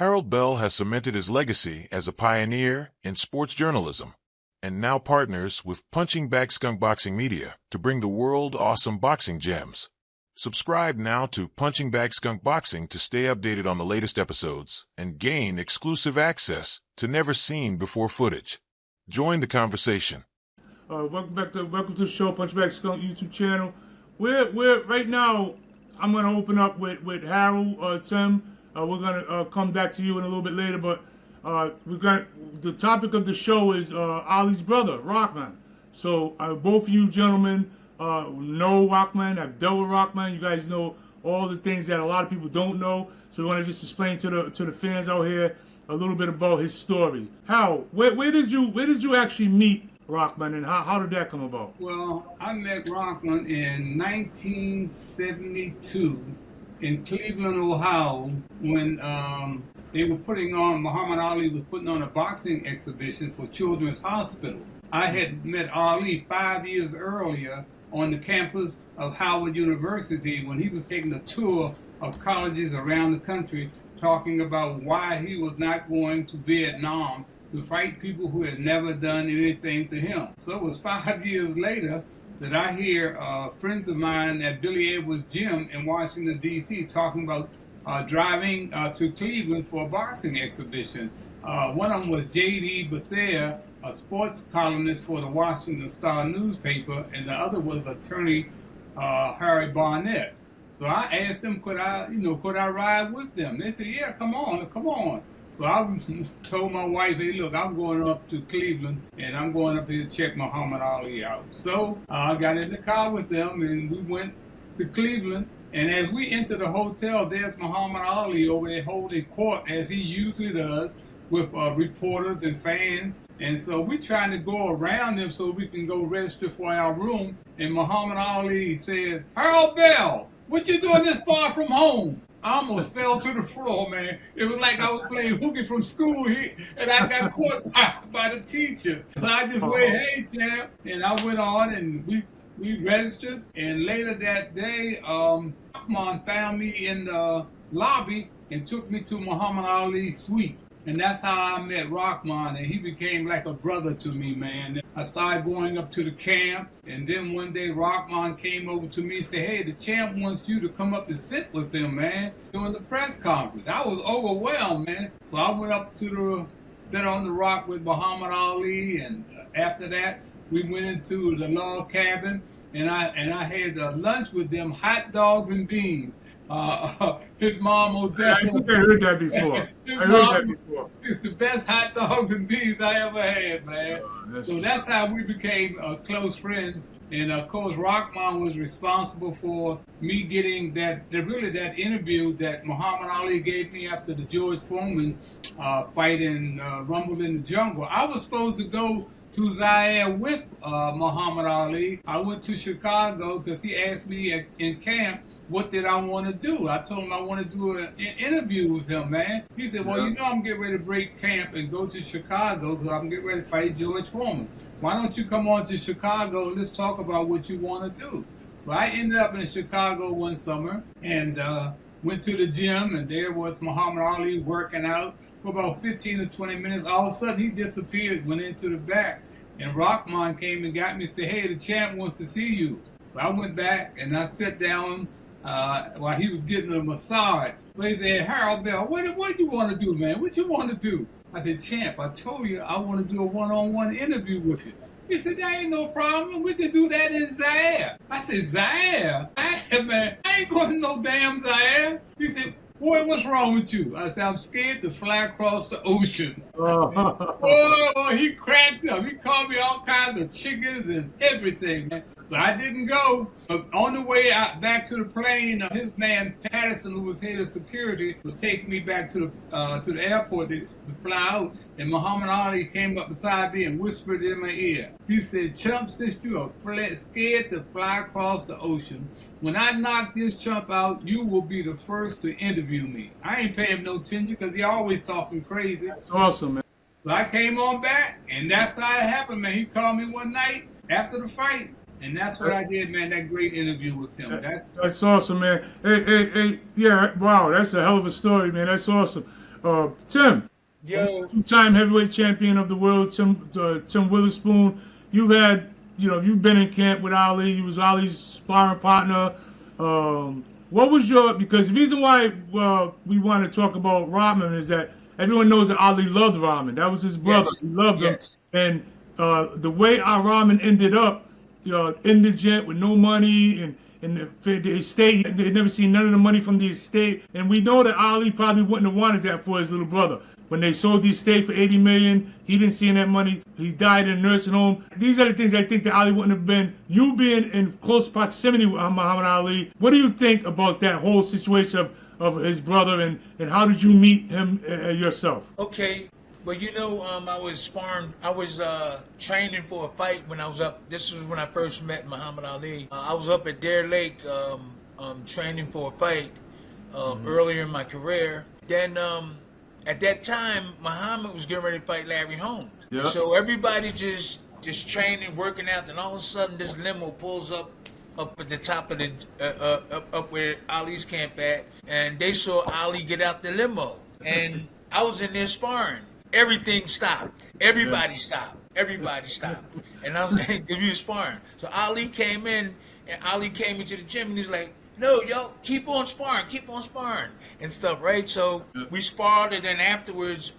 Harold Bell has cemented his legacy as a pioneer in sports journalism and now partners with Punching Bag Skunk Boxing Media to bring the world awesome boxing gems. Subscribe now to Punching Bag Skunk Boxing to stay updated on the latest episodes and gain exclusive access to never-seen-before footage. Join the conversation. Welcome to the show, Punching Bag Skunk YouTube channel. We're right now. I'm gonna open up with Harold, Tim. We're gonna come back to you in a little bit later, but we got the topic of the show is Ali's brother, Rockman. So both of you gentlemen know Rockman, have dealt with Rockman. You guys know all the things that a lot of people don't know. So we want to just explain to the fans out here a little bit about his story. Harold, where did you actually meet Rockman, and how did that come about? Well, I met Rockman in 1972 in Cleveland, Ohio, when they were Muhammad Ali was putting on a boxing exhibition for Children's Hospital. I had met Ali 5 years earlier on the campus of Howard University when he was taking a tour of colleges around the country, talking about why he was not going to Vietnam to fight people who had never done anything to him. So it was 5 years later that I hear friends of mine at Billy Edwards' gym in Washington, D.C. talking about driving to Cleveland for a boxing exhibition. One of them was J.D. Bethea, a sports columnist for the Washington Star newspaper, and the other was attorney Harry Barnett. So I asked them, could I ride with them? They said, yeah, come on. So I told my wife, hey, look, I'm going up to Cleveland, and I'm going up here to check Muhammad Ali out. So I got in the car with them, and we went to Cleveland. And as we entered the hotel, there's Muhammad Ali over there holding court, as he usually does, with reporters and fans. And so we're trying to go around him so we can go register for our room. And Muhammad Ali said, Harold Bell, what you doing this far from home? I almost fell to the floor, man. It was like I was playing hooky from school here, and I got caught by the teacher. So I just went, hey, champ. And I went on, and we registered. And later that day, Rockman found me in the lobby and took me to Muhammad Ali's suite. And that's how I met Rockman, and he became like a brother to me, man. I started going up to the camp, and then one day Rockman came over to me and said, hey, the champ wants you to come up and sit with him, man, during the press conference. I was overwhelmed, man. So I went up to sit on the rock with Muhammad Ali, and after that, we went into the log cabin, and I had lunch with them, hot dogs and beans. His mom Odessa. I think I heard that before. It's the best hot dogs and beans I ever had, man. That's how we became close friends. And of course, Rockman was responsible for me getting that interview that Muhammad Ali gave me after the George Foreman fight in Rumble in the Jungle. I was supposed to go to Zaire with Muhammad Ali. I went to Chicago because he asked me in camp, what did I want to do? I told him I want to do an interview with him, man. He said, well, I'm getting ready to break camp and go to Chicago because I'm getting ready to fight George Foreman. Why don't you come on to Chicago and let's talk about what you want to do? So I ended up in Chicago one summer and went to the gym, and there was Muhammad Ali working out for about 15 or 20 minutes. All of a sudden, he disappeared, went into the back, and Rockman came and got me and said, hey, the champ wants to see you. So I went back and I sat down while he was getting a massage. So he said, Harold Bell, what do you want to do, man? What you want to do? I said, champ, I told you I want to do a one-on-one interview with you. He said, that ain't no problem. We can do that in Zaire. I said, Zaire? Zaire, man, I ain't going to no damn Zaire. He said, boy, what's wrong with you? I said, I'm scared to fly across the ocean. Oh, he cracked up. He called me all kinds of chickens and everything, man. So I didn't go. But on the way out back to the plane, his man Patterson, who was head of security, was taking me back to the airport to fly out. And Muhammad Ali came up beside me and whispered in my ear. He said, chump, since you are scared to fly across the ocean, when I knock this chump out, you will be the first to interview me. I ain't paying him no attention because he always talking crazy. That's awesome, man. So I came on back, and that's how it happened, man. He called me one night after the fight. And that's what I did, man, that great interview with him. That's awesome, man. Hey, yeah, wow, that's a hell of a story, man. That's awesome. Tim, Yo, two-time heavyweight champion of the world, Tim Witherspoon. You've been in camp with Ali. You was Ali's sparring partner. What was because the reason why we want to talk about Rahman is that everyone knows that Ali loved Rahman. That was his brother. yes, He loved him. yes. And the way our Rahman ended up, indigent with no money and the estate, they never seen none of the money from the estate. And we know that Ali probably wouldn't have wanted that for his little brother. When they sold the estate for $80 million, he didn't see that money. He died in a nursing home. These are the things I think that Ali wouldn't have been. You being in close proximity with Muhammad Ali, what do you think about that whole situation of his brother, and how did you meet him yourself? Okay, well, I was sparring. I was training for a fight when I was up. This was when I first met Muhammad Ali. I was up at Dare Lake training for a fight earlier in my career. Then at that time, Muhammad was getting ready to fight Larry Holmes. Yeah. So everybody just training, working out, and all of a sudden this limo pulls up at the top of the up where Ali's camp at, and they saw Ali get out the limo, and I was in there sparring. Everything stopped. Everybody stopped. Everybody stopped, and I was we were sparring. So Ali came in, and Ali came into the gym, and he's like, "No, y'all keep on sparring, and stuff, right?" So we sparred, and then afterwards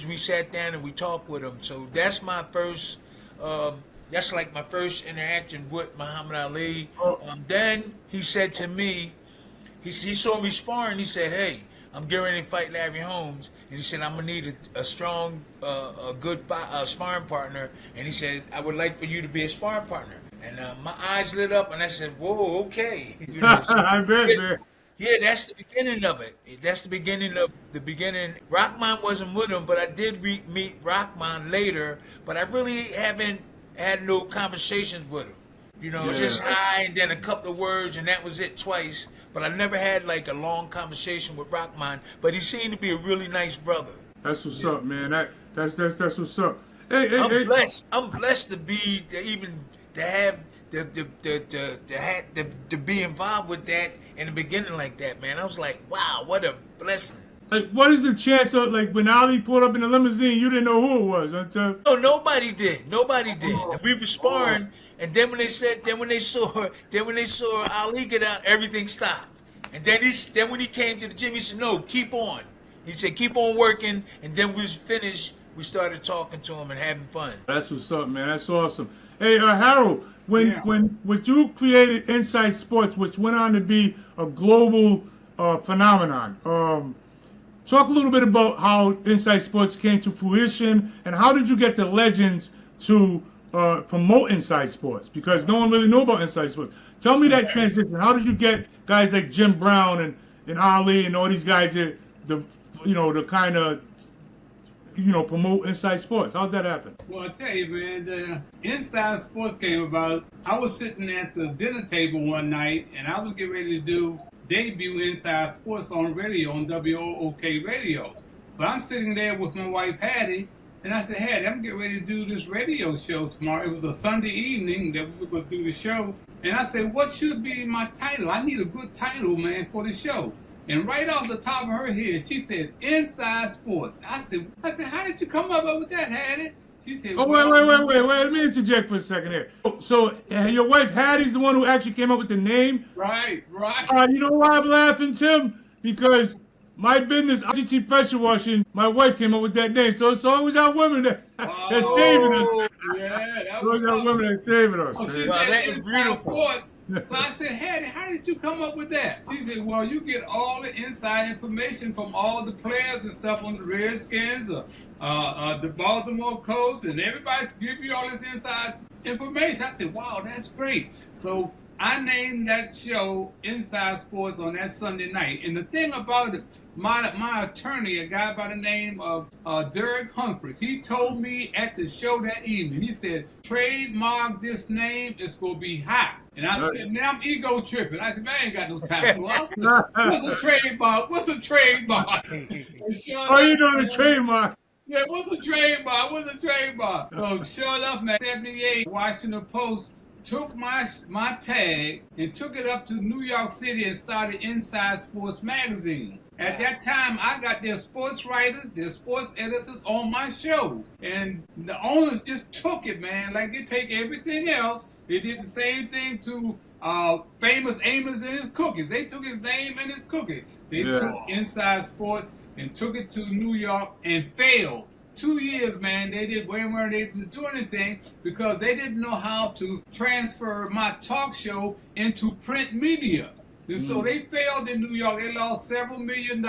we sat down and we talked with him. So that's my first. That's like my first interaction with Muhammad Ali. Then he said to me, he saw me sparring. He said, "Hey, I'm getting ready to fight Larry Holmes," and he said, "I'm gonna need a strong, a good sparring partner." And he said, "I would like for you to be a sparring partner." And my eyes lit up, and I said, "Whoa, okay." I bet, man. Yeah, that's the beginning of it. That's the beginning of the beginning. Rockman wasn't with him, but I did meet Rockman later. But I really haven't had no conversations with him. Just hi and then a couple of words, and that was it twice. But I never had like a long conversation with Rockman. But he seemed to be a really nice brother. That's what's up, man. That's what's up. Hey, I'm blessed to be involved with that in the beginning like that, man. I was like, wow, what a blessing. Like, what is the chance of, like, when Ali pulled up in the limousine, you didn't know who it was until? No, nobody did. And we were sparring, and then when they saw Ali get out, everything stopped. And then when he came to the gym, he said, "No, keep on." He said, "Keep on working." And then we was finished. We started talking to him and having fun. That's what's up, man. That's awesome. Hey, Harold, when you created Inside Sports, which went on to be a global phenomenon, talk a little bit about how Inside Sports came to fruition, and how did you get the legends to promote Inside Sports? Because no one really knew about Inside Sports. Tell me that transition. How did you get guys like Jim Brown and Ali and all these guys to kind of promote Inside Sports? How'd that happen? Well, I tell you, man, the Inside Sports came about. I was sitting at the dinner table one night, and I was getting ready to debut Inside Sports on radio, on WOOK radio. So I'm sitting there with my wife, Hattie, and I said, "Hattie, I'm getting ready to do this radio show tomorrow." It was a Sunday evening that we were going to do the show. And I said, "What should be my title? I need a good title, man, for the show." And right off the top of her head, she said, "Inside Sports." I said, "How did you come up with that, Hattie?" She said, "Oh, wait. Let me interject for a second here. So your wife Hattie's the one who actually came up with the name?" Right. You know why I'm laughing, Tim? Because my business, IGT Pressure Washing, my wife came up with that name. So it's always our women that's saving us. Yeah, that was our women that's saving us. Oh, wow, that is beautiful. So I said, "Hattie, how did you come up with that?" She said, "Well, you get all the inside information from all the players and stuff on the Redskins, the Baltimore Colts, and everybody give you all this inside information." I said, "Wow, that's great." So I named that show Inside Sports on that Sunday night. And the thing about it, my attorney, a guy by the name of Derek Humphreys, he told me at the show that evening, he said, "Trademark this name, it's going to be hot." And I said, "Man, I'm ego tripping." I said, "Man, I ain't got no time for that. What's a trademark? What's a trademark?" You know the trademark. Yeah, what's a trademark? So sure enough, man, 78, Washington Post took my tag and took it up to New York City and started Inside Sports Magazine. At that time, I got their sports writers, their sports editors on my show. And the owners just took it, man. Like they take everything else. They did the same thing to famous Amos and his cookies. They took his name and his cookies. They took Inside Sports and took it to New York and failed. 2 years, man, they weren't able to do anything because they didn't know how to transfer my talk show into print media. And so they failed in New York. They lost several $1 million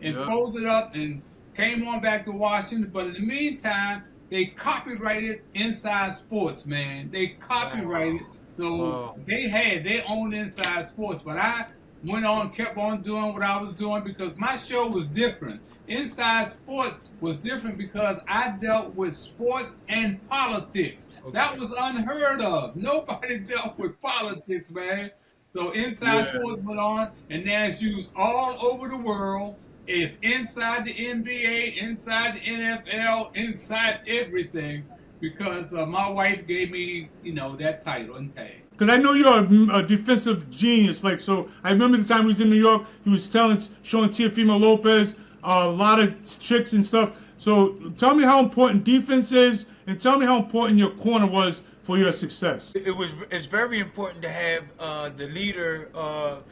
and folded up and came on back to Washington. But in the meantime, they copyrighted Inside Sports, man. They copyrighted. So they owned Inside Sports. But I went on, kept on doing what I was doing because my show was different. Inside Sports was different because I dealt with sports and politics. That was unheard of. Nobody dealt with politics, man. So Inside Sports went on, and now it's used all over the world. It's inside the NBA, inside the NFL, inside everything, because my wife gave me, that title and tag. Because I know you're a defensive genius. Like, so I remember the time he was in New York, he was showing Teofimo Lopez a lot of tricks and stuff. So tell me how important defense is, and tell me how important your corner was for your success. It's very important to have the leader a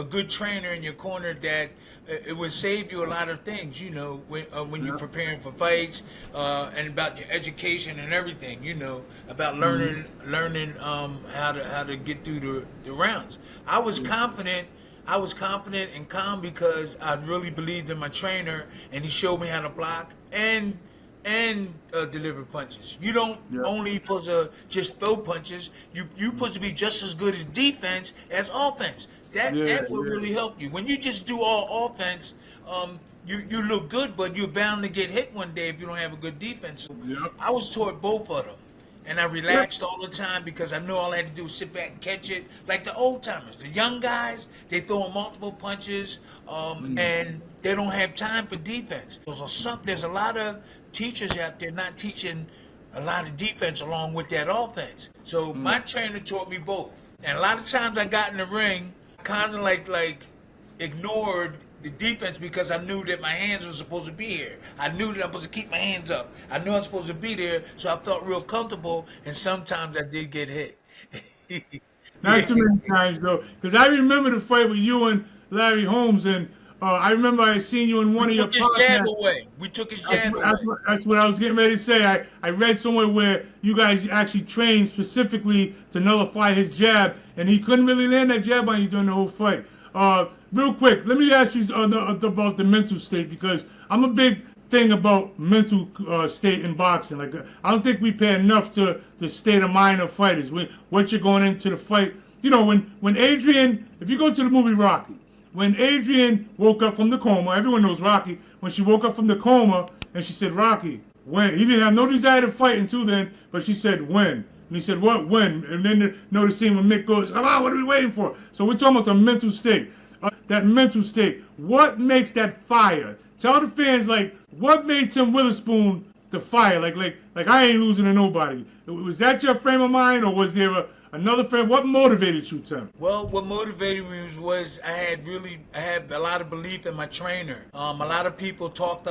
good trainer in your corner that it would save you a lot of things, when you're preparing for fights and about your education and everything, about learning how to get through the rounds. I was confident and calm because I really believed in my trainer, and he showed me how to block and deliver punches. You don't only supposed to just throw punches. You're supposed to be just as good as defense as offense. That will really help you. When you just do all offense, you look good, but you're bound to get hit one day if you don't have a good defense. So I was taught both of them. And I relaxed all the time because I knew all I had to do was sit back and catch it. Like the old timers, the young guys, they throw multiple punches, and they don't have time for defense. There's a lot of teachers out there not teaching a lot of defense along with that offense. So my trainer taught me both. And a lot of times I got in the ring, kind of like ignored the defense because I knew that my hands were supposed to be here. I knew that I'm supposed to keep my hands up. I knew I was supposed to be there, so I felt real comfortable, and sometimes I did get hit. Not too many times, though, because I remember the fight with you and Larry Holmes, and I remember I seen you in one of your podcasts. We took his jab away. That's what I was getting ready to say. I read somewhere where you guys actually trained specifically to nullify his jab, and he couldn't really land that jab on you during the whole fight. Real quick, let me ask you about the mental state, because I'm a big thing about mental state in boxing. Like, I don't think we pay enough to the state of mind of fighters. What you're going into the fight. When Adrian, if you go to the movie Rocky, when Adrian woke up from the coma, everyone knows Rocky, when she woke up from the coma and she said, Rocky, when? He didn't have no desire to fight until then, but she said, when? And he said, what, when? And then the scene when Mick goes, come on, what are we waiting for? So we're talking about the mental state. That mental state. What makes that fire? Tell the fans, what made Tim Witherspoon the fire? Like I ain't losing to nobody. Was that your frame of mind, or was there another frame? What motivated you, Tim? Well, what motivated me was I had a lot of belief in my trainer. A lot of people talked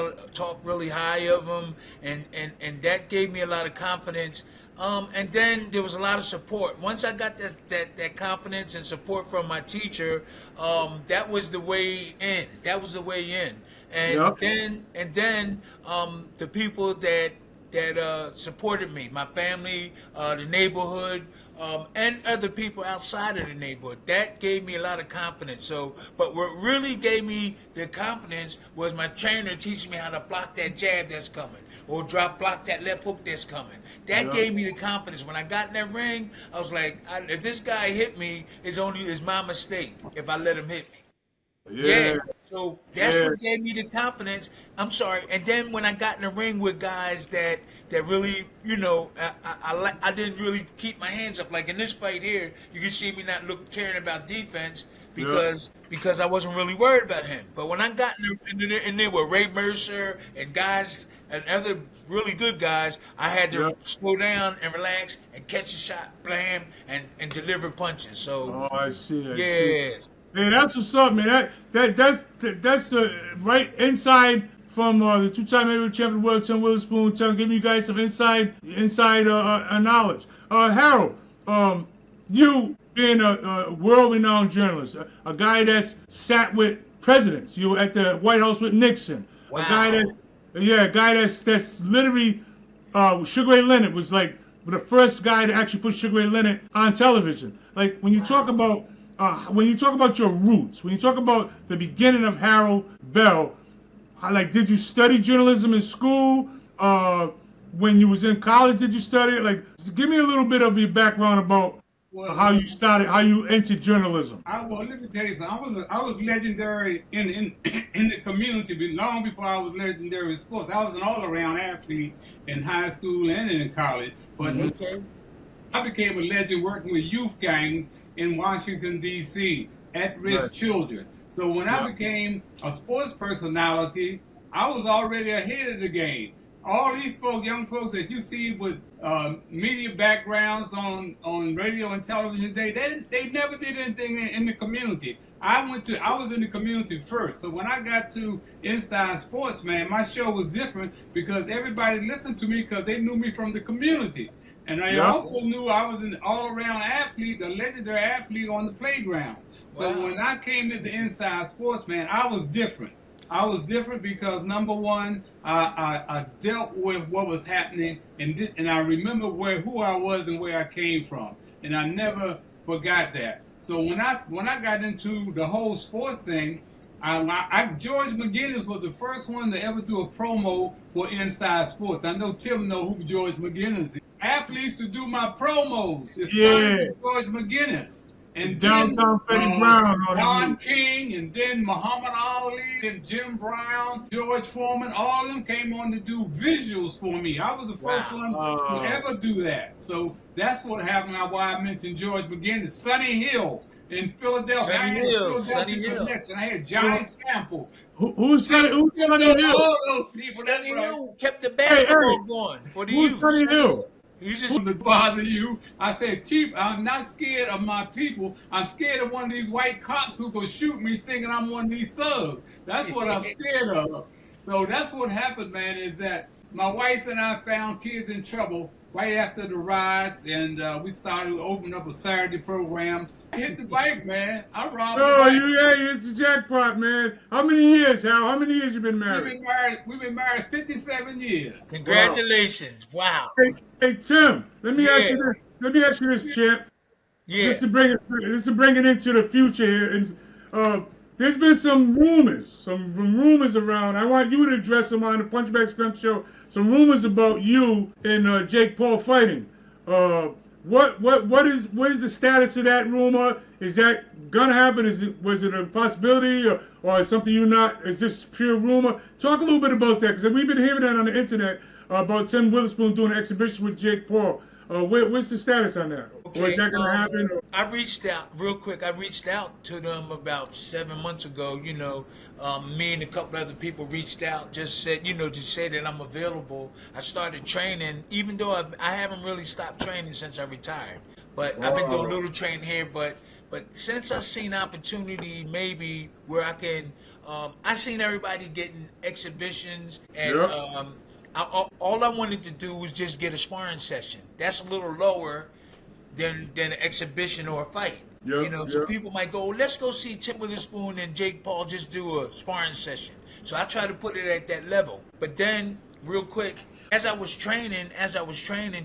really high of him, and that gave me a lot of confidence. And then there was a lot of support. Once I got that confidence and support from my teacher, that was the way in. That was the way in. And then the people that supported me, my family, the neighborhood, and other people outside of the neighborhood. That gave me a lot of confidence. But what really gave me the confidence was my trainer teaching me how to block that jab that's coming, or block that left hook that's coming. That gave me the confidence. When I got in that ring, I was like, if this guy hit me, it's my mistake if I let him hit me. So that's what gave me the confidence. I'm sorry. And then when I got in the ring with guys that really, I didn't really keep my hands up. Like in this fight here, you can see me not caring about defense because I wasn't really worried about him. But when I got in there with Ray Mercer and guys and other really good guys, I had to slow down and relax and catch a shot, blam, and deliver punches. So I see. Hey, that's what's up, man. That's right inside from the two-time heavyweight champion of the world, Tim Witherspoon, giving you guys some inside knowledge. Harold, you being a world-renowned journalist, a guy that's sat with presidents. You were at the White House with Nixon. Wow. A guy that's literally Sugar Ray Leonard was like the first guy to actually put Sugar Ray Leonard on television. Like when you talk about your roots, when you talk about the beginning of Harold Bell, like did you study journalism in school? When you was in college, did you study it? Like, give me a little bit of your background about how you started, how you entered journalism. Well, let me tell you something. I was legendary in the community long before I was legendary in sports. I was an all-around athlete in high school and in college. But I became a legend working with youth gangs in Washington, D.C., at-risk children. So when I became a sports personality, I was already ahead of the game. All these young folks that you see with media backgrounds on radio and television today, they never did anything in the community. I was in the community first. So when I got to Inside Sports, man, my show was different because everybody listened to me because they knew me from the community. And I also knew I was an all-around athlete, a legendary athlete on the playground. So when I came into Inside Sports, man, I was different. I was different because, number one, I dealt with what was happening, and I remember who I was and where I came from, and I never forgot that. So when I got into the whole sports thing, George McGinnis was the first one to ever do a promo for Inside Sports. I know Tim know who George McGinnis is. Athletes to do my promos. It started with George McGinnis. And downtown Freddie Brown, Don King, and then Muhammad Ali, and Jim Brown, George Foreman, all of them came on to do visuals for me. I was the first one to ever do that. So that's what happened, why I mentioned George McGinnis. Sunny Hill in Philadelphia. Sunny Hill. And I had Johnny Sample. Who's Sunny Hill? All those people. Sunny Hill kept the basketball going for the youth. Who's Sunny Hill? He's just to bother you. I said, Chief, I'm not scared of my people. I'm scared of one of these white cops who will shoot me thinking I'm one of these thugs. That's what I'm scared of. So that's what happened, man, is that my wife and I found kids in trouble right after the riots, and we started to open up a Saturday program. I hit the bike, man. I robbed the bike. You hit the jackpot, man. How many years, Hal? How many years you been married? We've been married 57 years. Congratulations. Wow. Hey, Tim, let me ask you this. Let me ask you this, champ. Yeah. Just to bring it into the future here. And there's been some rumors around. I want you to address them on the Punchback Skunk Show. Some rumors about you and Jake Paul fighting. What is the status of that rumor? Is that gonna happen? Was it a possibility, or is something is this pure rumor? Talk a little bit about that, because we've been hearing that on the internet about Tim Witherspoon doing an exhibition with Jake Paul. What's the status on that? Okay, or is that gonna happen? I reached out real quick. I reached out to them about 7 months ago. You know, me and a couple other people reached out, just said, to say that I'm available. I started training, even though I haven't really stopped training since I retired. But I've been doing a little training here. But since I've seen opportunity, maybe where I can, I seen everybody getting exhibitions, and all I wanted to do was just get a sparring session. That's a little lower than an exhibition or a fight. So people might go, let's go see Tim Witherspoon and Jake Paul just do a sparring session. So I try to put it at that level. But then, real quick, as I was training,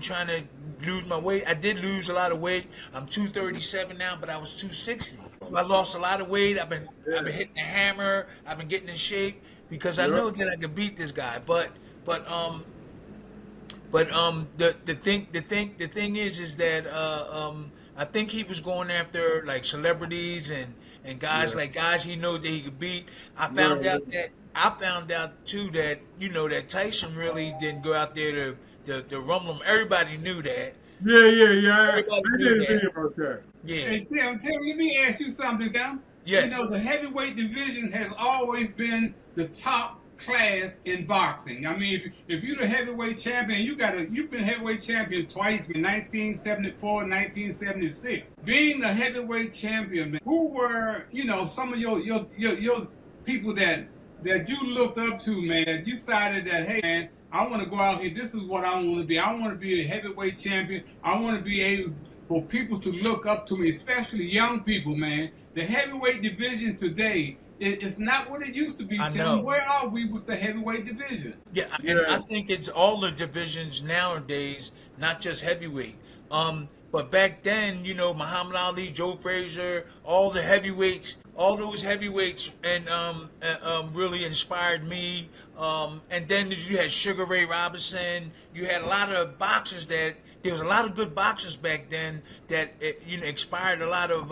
trying to lose my weight, I did lose a lot of weight. I'm 237 now, but I was 260. So I lost a lot of weight. I've been hitting the hammer. I've been getting in shape because I know that I can beat this guy. But the thing is that I think he was going after like celebrities and guys he know that he could beat. I found out too that that Tyson really didn't go out there to rumble him. Everybody knew that. I didn't think about that. Yeah. Hey, Tim, let me ask you something, now. Yes. The heavyweight division has always been the top class in boxing. I mean, if you're the heavyweight champion, you've been heavyweight champion twice, in 1974 and 1976. Being the heavyweight champion, man, who were, some of your people that you looked up to, man? You decided that, hey, man, I want to go out here. This is what I want to be. I want to be a heavyweight champion. I want to be able for people to look up to me, especially young people, man. The heavyweight division today, it's not what it used to be. I Tim. know. Where are we with the heavyweight division? Yeah, and I think it's all the divisions nowadays, not just heavyweight. But back then, Muhammad Ali, Joe Frazier, all the heavyweights, all those heavyweights, and really inspired me. And then you had Sugar Ray Robinson. You had a lot of boxers there was a lot of good boxers back then that inspired a lot of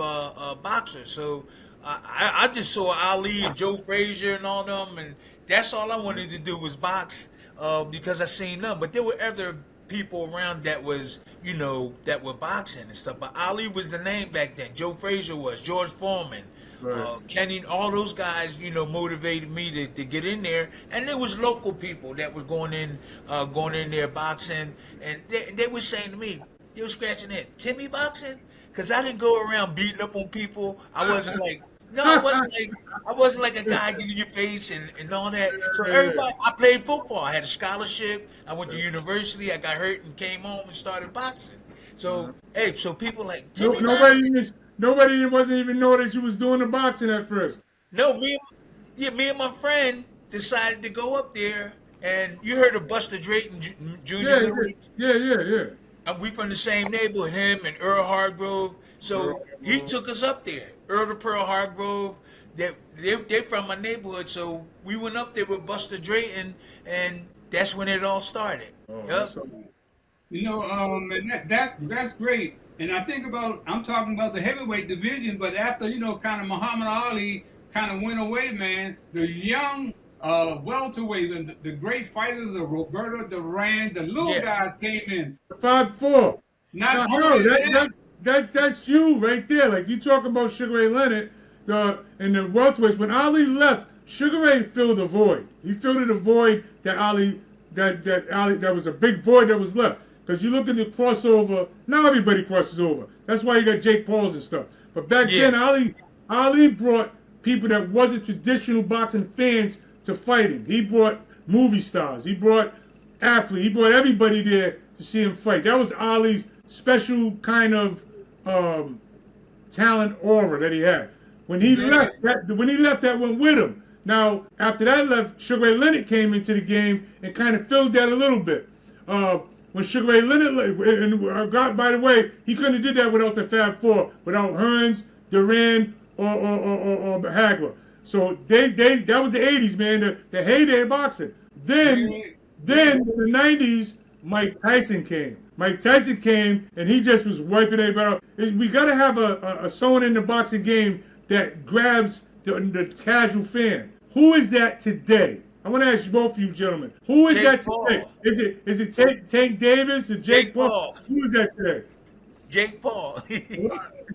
boxers. So I just saw Ali and Joe Frazier and all them, and that's all I wanted to do was box because I seen them. But there were other people around that was, that were boxing and stuff. But Ali was the name back then. Joe Frazier was, George Foreman. Right. Kenny, all those guys, motivated me to get in there, and there was local people that were going in there boxing, and they were saying to me, "You were scratching that Timmy boxing," because I didn't go around beating up on people. I wasn't like, I wasn't like a guy getting in your face and all that. So everybody, I played football. I had a scholarship. I went to university. I got hurt and came home and started boxing. So so people like Timmy boxing. Nobody wasn't even know that you was doing the boxing at first. No, me and my friend decided to go up there, and you heard of Buster Drayton Jr. Yeah. And we from the same neighborhood, him and Earl Hargrove. So he took us up there. Earl to Pearl Hargrove, they from my neighborhood. So we went up there with Buster Drayton, and that's when it all started. Yep. And that's great. And I'm talking about the heavyweight division, but after, kind of Muhammad Ali kind of went away, man, the young welterweight, the great fighters, the Roberto Duran, the little guys came in. 5'4". Not that's you right there. Like you talking about Sugar Ray Leonard, and the welterweights. When Ali left, Sugar Ray filled a void. He filled a void that that was a big void that was left. Because you look at the crossover, now everybody crosses over. That's why you got Jake Pauls and stuff. But back then, Ali brought people that wasn't traditional boxing fans to fighting. He brought movie stars. He brought athletes. He brought everybody there to see him fight. That was Ali's special kind of talent aura that he had. When he left, that went with him. Now, after that left, Sugar Ray Leonard came into the game and kind of filled that a little bit. When Sugar Ray Leonard, and by the way, he couldn't have did that without the Fab Four, without Hearns, Duran, or Hagler. So that was the 80s, man, the heyday of boxing. Then in the 90s, Mike Tyson came. Mike Tyson came, and he just was wiping everybody out. We got to have a someone in the boxing game that grabs the casual fan. Who is that today? I want to ask both of you gentlemen. Who is that today? Is it Tank Davis or Jake Paul? Who is that today? Jake Paul.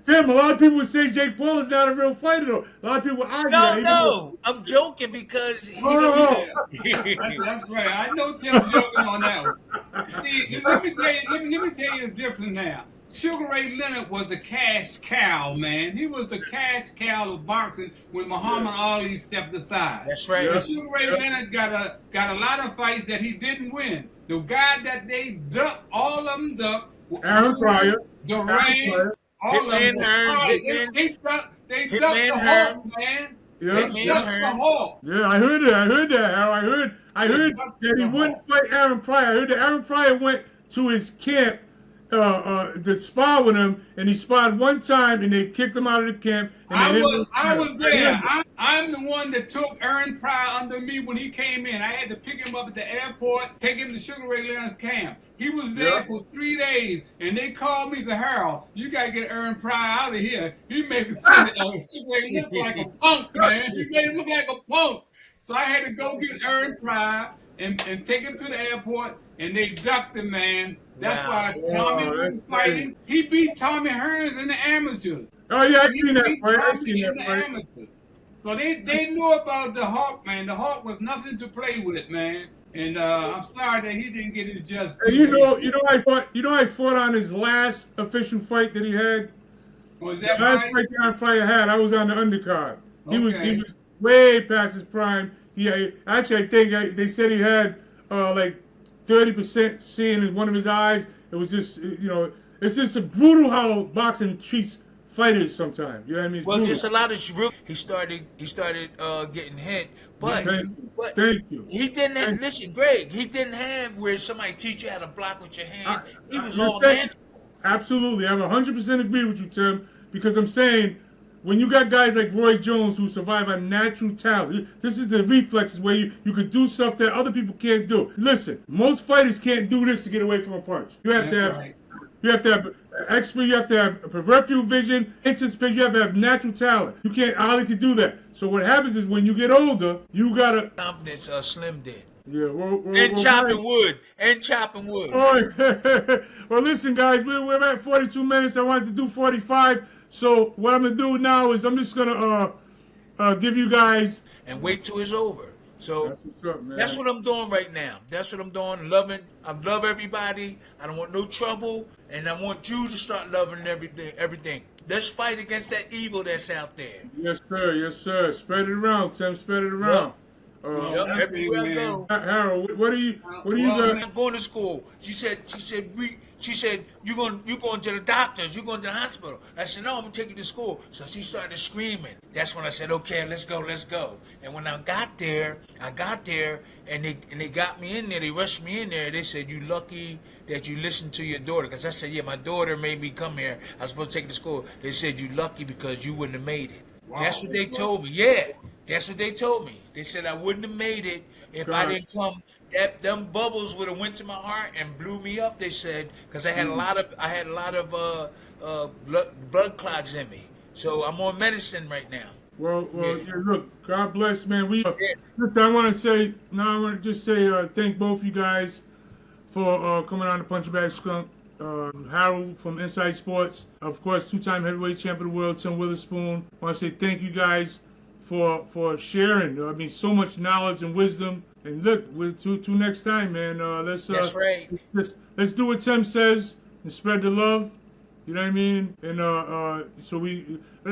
Tim, a lot of people would say Jake Paul is not a real fighter, though. A lot of people would argue that. No, I'm joking because he That's right. I know Tim's joking on that one. See, let me tell you the difference now. Sugar Ray Leonard was the cash cow, man. He was the cash cow of boxing when Muhammad Ali stepped aside. That's right. Yeah. Sugar Ray Leonard got a lot of fights that he didn't win. The guy that they ducked, all of them ducked. Aaron Pryor. Duran. All of them. They ducked the Hawk, man. Yeah. Yeah, I heard that, Hal. I heard that he wouldn't fight Aaron Pryor. I heard that Aaron Pryor went to his camp to spar with him, and he sparred one time, and they kicked him out of the camp. And I was there. I'm the one that took Aaron Pryor under me when he came in. I had to pick him up at the airport, take him to Sugar Ray Leonard's camp. He was there for 3 days, and they called me to Harold. You gotta get Aaron Pryor out of here. He made Sugar Ray look like a punk, man. He made him look like a punk. So I had to go get Aaron Pryor and take him to the airport, and they ducked him, man. That's why Tommy wasn't fighting. He beat Tommy Hearns in the amateurs. Oh, yeah, I seen that fight. So they knew about the Hawk, man. The Hawk was nothing to play with, man. And I'm sorry that he didn't get his just And due. I fought on his last official fight that he had. Was The that last right? fight that I had, I was on the undercard. He Okay. was way past his prime. Actually, I think they said he had like 30% seeing in one of his eyes. It was just it's just a brutal how boxing treats fighters sometimes. You know what I mean? It's Well, brutal. just a lot of real. He started getting hit, but Thank you. he didn't have, Thank- listen, Greg. He didn't have where somebody teach you how to block with your hand. He was you're all saying- natural. Absolutely, I 100% agree with you, Tim. Because I'm saying, when you got guys like Roy Jones who survive on natural talent, this is the reflexes where you could do stuff that other people can't do. Listen, most fighters can't do this to get away from a punch. You have to have, right. you have to have expert, you have to have peripheral vision, anticipation, you have to have natural talent. You can't, Ali can do that. So what happens is when you get older, you gotta. Confidence, Slim did. Yeah, And chopping wood. And chopping wood. Oh, well, listen, guys, we're at 42 minutes. I wanted to do 45. So what I'm gonna do now is I'm just gonna give you guys. And wait till it's over. So That's what's up, man. that's what I'm doing right now. That's what I'm doing. I love everybody. I don't want no trouble, and I want you to start loving everything. Let's fight against that evil that's out there. Yes, sir. Yes, sir. Spread it around, Tim. Spread it around. Yep, everywhere I go. Harold, what do you I'm got? going to school. She said you're going to the doctors, you're going to the hospital. I said, no, I'm gonna take you to school. So she started screaming. That's when I said, okay, let's go. And when I got there, and they got me in there. They rushed me in there. They said, you lucky that you listened to your daughter. Because I said, yeah, my daughter made me come here. I was supposed to take you to school. They said, you lucky because you wouldn't have made it. Wow. That's what they told me. Yeah, that's what they told me. They said I wouldn't have made it if I didn't come. Them bubbles would have went to my heart and blew me up. They said because I had a lot of blood clots in me. So I'm on medicine right now. Well, yeah, look, God bless, man. Listen, I want to just say thank both you guys for coming on the Punching Bag Skunk. Harold from Inside Sports, of course, two-time heavyweight champion of the world, Tim Witherspoon. I want to say thank you guys for sharing. I mean, so much knowledge and wisdom. And look, till next time, man. That's right. Let's do what Tim says and spread the love. You know what I mean? And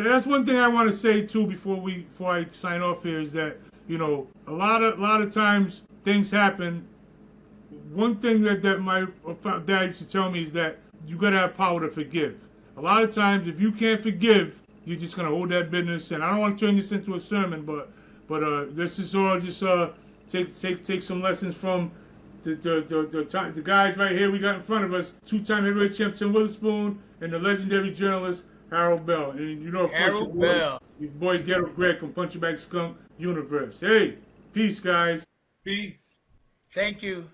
that's one thing I want to say too before I sign off here is that a lot of times things happen. One thing that my dad used to tell me is that you gotta have power to forgive. A lot of times, if you can't forgive, you're just gonna hold that business. And I don't want to turn this into a sermon, but this is all just take some lessons from the guys right here we got in front of us. Two-time heavyweight champ Tim Witherspoon and the legendary journalist Harold Bell. And of course, your boy Ghetto Greg from Punching Bag Skunk Universe. Hey, peace, guys. Peace. Thank you.